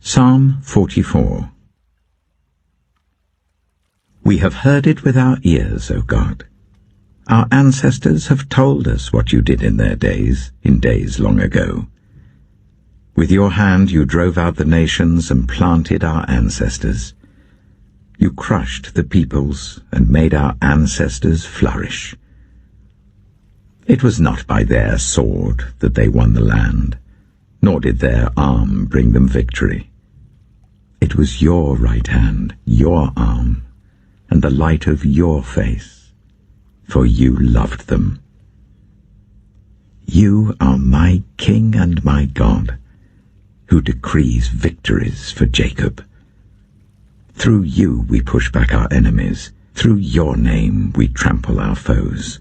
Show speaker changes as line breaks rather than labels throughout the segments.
Psalm 44. We have heard it with our ears, O God. Our ancestors have told us what you did in their days, in days long ago. With your hand you drove out the nations and planted our ancestors. You crushed the peoples and made our ancestors flourish. It was not by their sword that they won the land, nor did their arm bring them victory. It was your right hand, your arm, and the light of your face, for you loved them. You are my King and my God, who decrees victories for Jacob. Through you we push back our enemies. Through your name we trample our foes.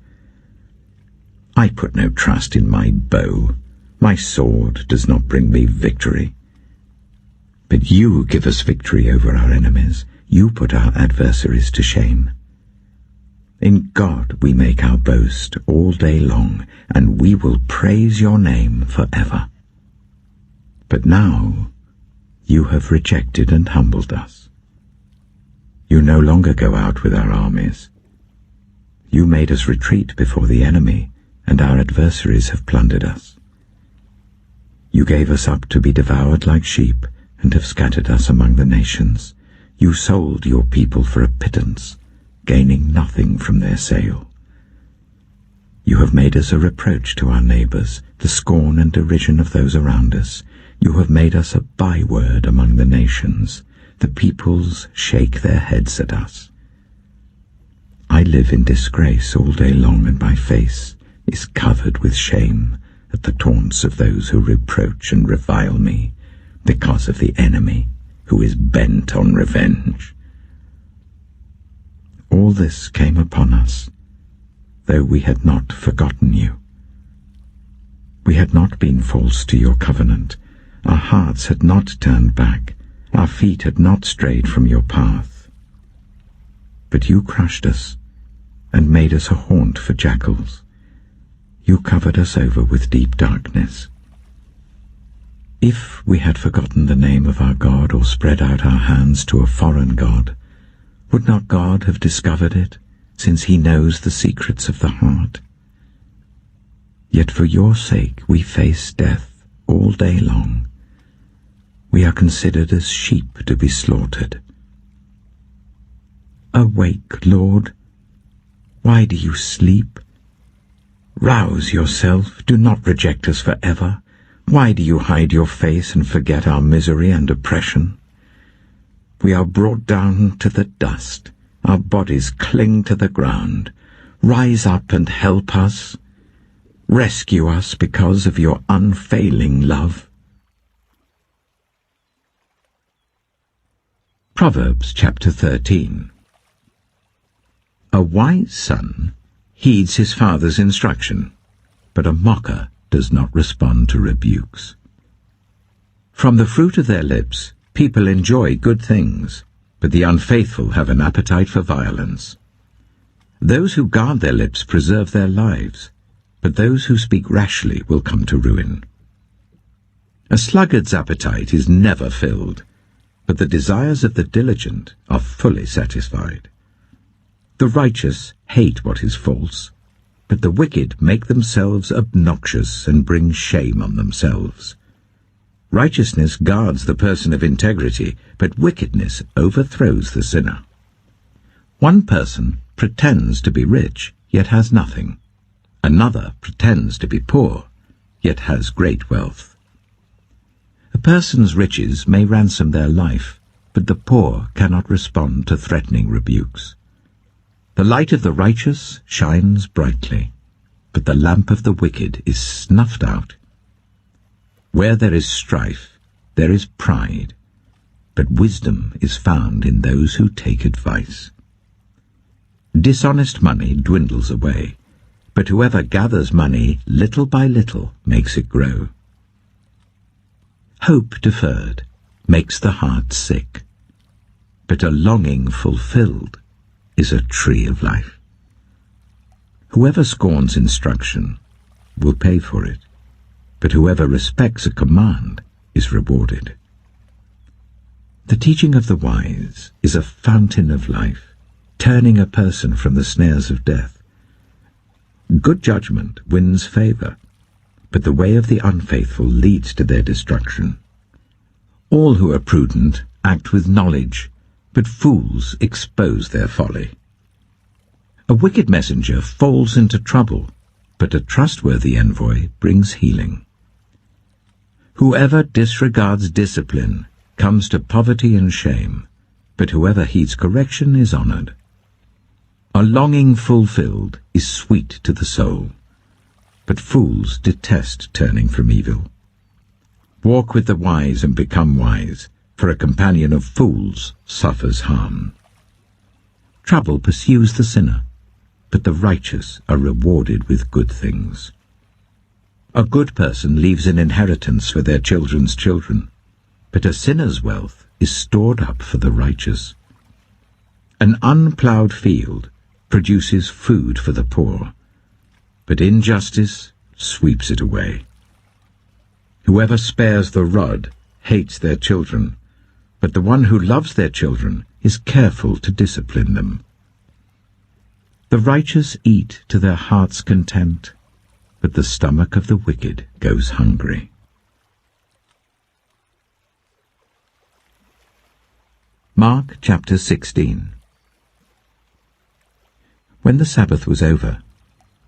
I put no trust in my bow. My sword does not bring me victory. But you give us victory over our enemies. You put our adversaries to shame. In God we make our boast all day long, and we will praise your name forever. But now you have rejected and humbled us. You no longer go out with our armies. You made us retreat before the enemy, and our adversaries have plundered us. You gave us up to be devoured like sheep, and have scattered us among the nations. You sold your people for a pittance, gaining nothing from their sale. You have made us a reproach to our neighbors, the scorn and derision of those around us. You have made us a byword among the nations. The peoples shake their heads at us. I live in disgrace all day long, and my face is covered with shame at the taunts of those who reproach and revile me, because of the enemy who is bent on revenge. All this came upon us, though we had not forgotten you. We had not been false to your covenant. Our hearts had not turned back. Our feet had not strayed from your path. But you crushed us and made us a haunt for jackals. You covered us over with deep darkness. If we had forgotten the name of our God or spread out our hands to a foreign god, would not God have discovered it, since he knows the secrets of the heart? Yet for your sake we face death all day long. We are considered as sheep to be slaughtered. Awake, Lord. Why do you sleep? Rouse yourself. Do not reject us forever. Why do you hide your face and forget our misery and oppression? We are brought down to the dust. Our bodies cling to the ground. Rise up and help us. Rescue us because of your unfailing love. Proverbs chapter 13. A wise son heeds his father's instruction, but a mocker does not respond to rebukes. From the fruit of their lips people enjoy good things, but the unfaithful have an appetite for violence. Those who guard their lips preserve their lives, but those who speak rashly will come to ruin. A sluggard's appetite is never filled, but the desires of the diligent are fully satisfied. The righteous hate what is false, but the wicked make themselves obnoxious and bring shame on themselves. Righteousness guards the person of integrity, but wickedness overthrows the sinner. One person pretends to be rich, yet has nothing. Another pretends to be poor, yet has great wealth. A person's riches may ransom their life, but the poor cannot respond to threatening rebukes. The light of the righteous shines brightly, but the lamp of the wicked is snuffed out. Where there is strife, there is pride, but wisdom is found in those who take advice. Dishonest money dwindles away, but whoever gathers money little by little makes it grow. Hope deferred makes the heart sick, but a longing fulfilled is a tree of life. Whoever scorns instruction will pay for it, but whoever respects a command is rewarded. The teaching of the wise is a fountain of life, turning a person from the snares of death. Good judgment wins favor, but the way of the unfaithful leads to their destruction. All who are prudent act with knowledge, but fools expose their folly. A wicked messenger falls into trouble, but a trustworthy envoy brings healing. Whoever disregards discipline comes to poverty and shame, but whoever heeds correction is honored. A longing fulfilled is sweet to the soul, but fools detest turning from evil. Walk with the wise and become wise, for a companion of fools suffers harm. Trouble pursues the sinner, but the righteous are rewarded with good things. A good person leaves an inheritance for their children's children, but a sinner's wealth is stored up for the righteous. An unplowed field produces food for the poor, but injustice sweeps it away. Whoever spares the rod hates their children, but the one who loves their children is careful to discipline them. The righteous eat to their heart's content, but the stomach of the wicked goes hungry. Mark chapter 16. When the Sabbath was over,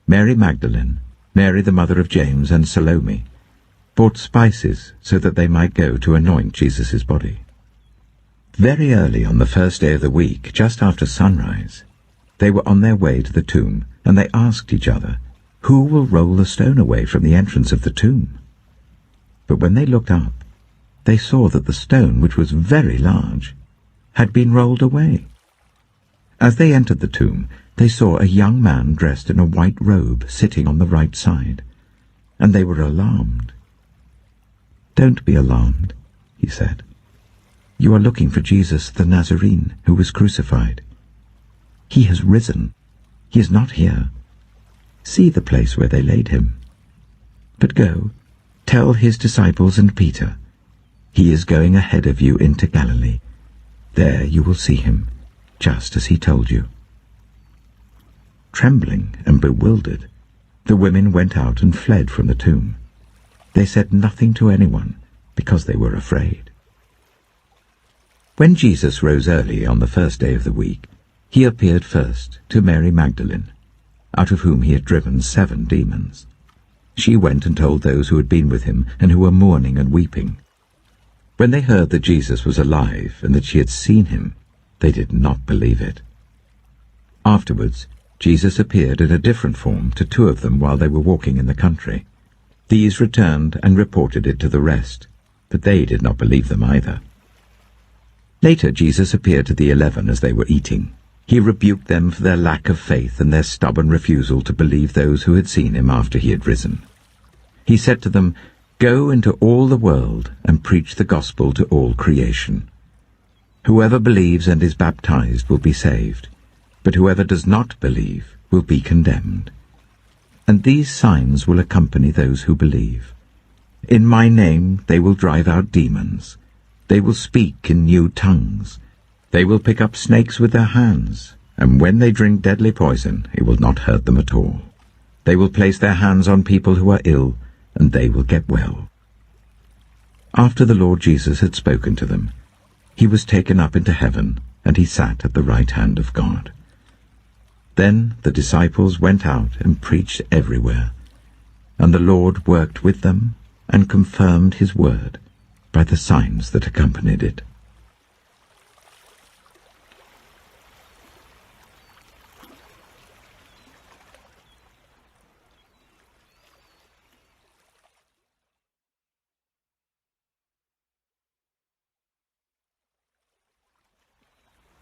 Mary Magdalene, Mary the mother of James, and Salome bought spices so that they might go to anoint Jesus' body. Very early on the first day of the week, just after sunrise, they were on their way to the tomb, and they asked each other, "Who will roll the stone away from the entrance of the tomb?" But when they looked up, they saw that the stone, which was very large, had been rolled away. As they entered the tomb, they saw a young man dressed in a white robe sitting on the right side, and they were alarmed. "Don't be alarmed," he said. "You are looking for Jesus the Nazarene, who was crucified. He has risen. He is not here. See the place where they laid him. But go, tell his disciples and Peter, he is going ahead of you into Galilee. There you will see him, just as he told you." Trembling and bewildered, the women went out and fled from the tomb. They said nothing to anyone, because they were afraid. When Jesus rose early on the first day of the week, he appeared first to Mary Magdalene, out of whom he had driven 7 demons. She went and told those who had been with him and who were mourning and weeping. When they heard that Jesus was alive and that she had seen him, they did not believe it. Afterwards, Jesus appeared in a different form to 2 of them while they were walking in the country. These returned and reported it to the rest, but they did not believe them either. Later Jesus appeared to the 11 as they were eating. He rebuked them for their lack of faith and their stubborn refusal to believe those who had seen him after he had risen. He said to them, "Go into all the world and preach the gospel to all creation. Whoever believes and is baptized will be saved, but whoever does not believe will be condemned. And these signs will accompany those who believe. In my name they will drive out demons. They will speak in new tongues. They will pick up snakes with their hands, and when they drink deadly poison, it will not hurt them at all. They will place their hands on people who are ill, and they will get well." After the Lord Jesus had spoken to them, he was taken up into heaven, and he sat at the right hand of God. Then the disciples went out and preached everywhere, and the Lord worked with them and confirmed his word by the signs that accompanied it.